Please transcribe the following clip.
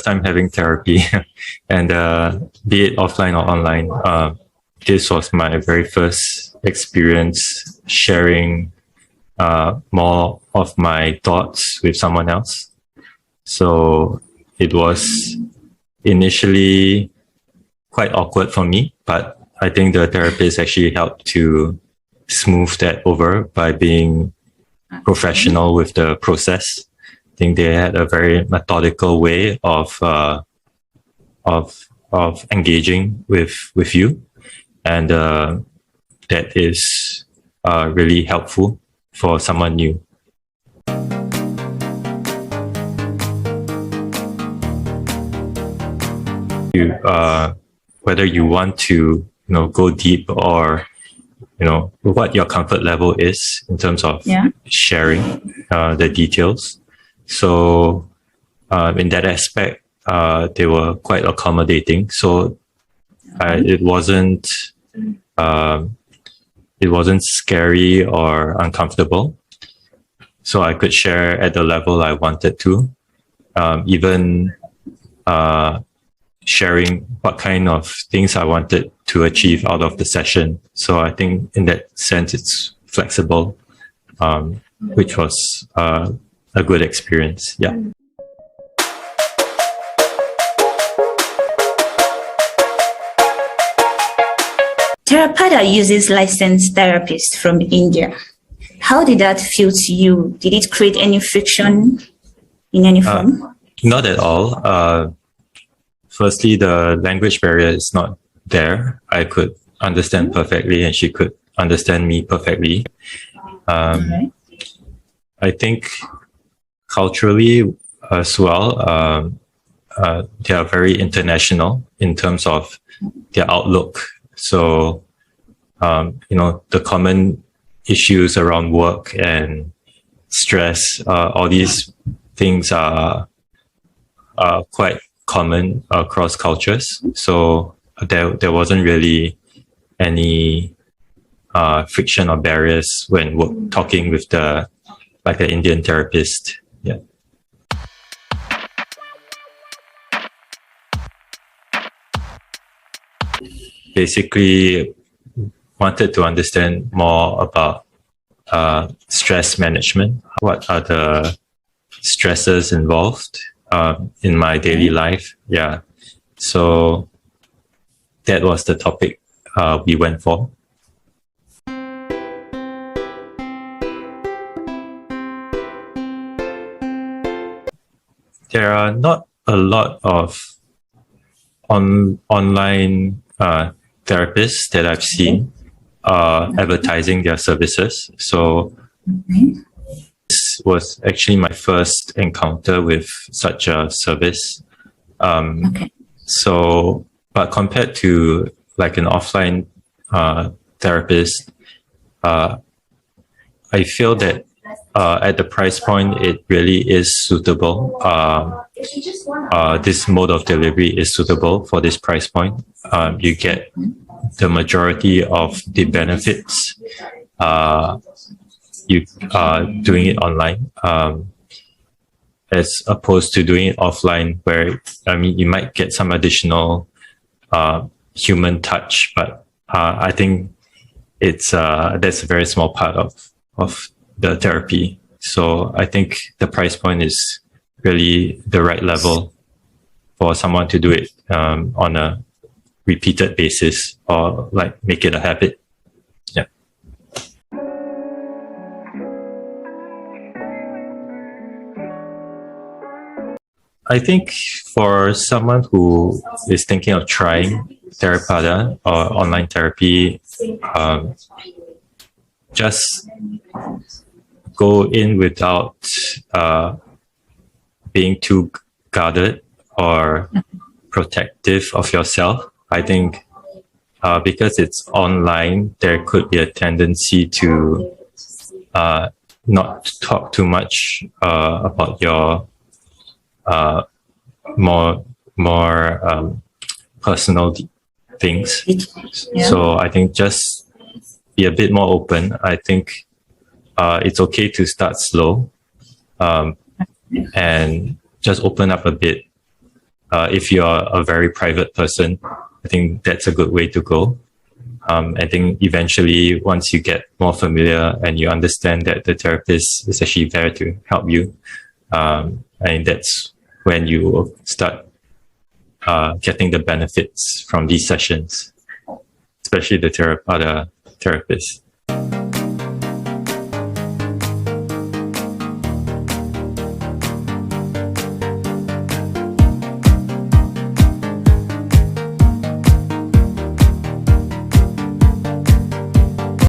time having therapy, and be it offline or online, this was my very first experience sharing more of my thoughts with someone else. So it was initially quite awkward for me, but I think the therapist actually helped to smooth that over by being professional with the process. I think they had a very methodical way of engaging with you, and that is really helpful for someone new. Whether you want to go deep, or what your comfort level is in terms of sharing the details. So in that aspect, they were quite accommodating. So it wasn't scary or uncomfortable. So I could share at the level I wanted to, even sharing what kind of things I wanted to achieve out of the session. So I think in that sense, it's flexible, which was a good experience. Yeah. Therapada uses licensed therapists from India. How did that feel to you? Did it create any friction in any form? Not at all. Firstly, the language barrier is not there. I could understand perfectly, and she could understand me perfectly. I think culturally as well, they are very international in terms of their outlook. So, the common issues around work and stress, all these things are quite common across cultures. So there wasn't really any friction or barriers when talking with the Indian therapist. Yeah. Basically, wanted to understand more about stress management. What are the stresses involved in my daily life? Yeah. So that was the topic we went for. There are not a lot of online therapists that I've seen advertising their services. So this was actually my first encounter with such a service. So, but compared to an offline therapist, I feel that at the price point, it really is suitable. This mode of delivery is suitable for this price point. You get the majority of the benefits you doing it online, as opposed to doing it offline, where you might get some additional human touch, but I think it's that's a very small part of the therapy. So I think the price point is really the right level for someone to do it on a repeated basis, or make it a habit. Yeah. I think for someone who is thinking of trying Therapada or online therapy, just go in without being too guarded or protective of yourself. I think because it's online, there could be a tendency to not talk too much about your more personal things. Yeah. So I think just be a bit more open. I think it's okay to start slow and just open up a bit if you're a very private person, I think that's a good way to go. I think eventually, once you get more familiar and you understand that the therapist is actually there to help you, and that's when you will start getting the benefits from these sessions, especially the Therapada therapist.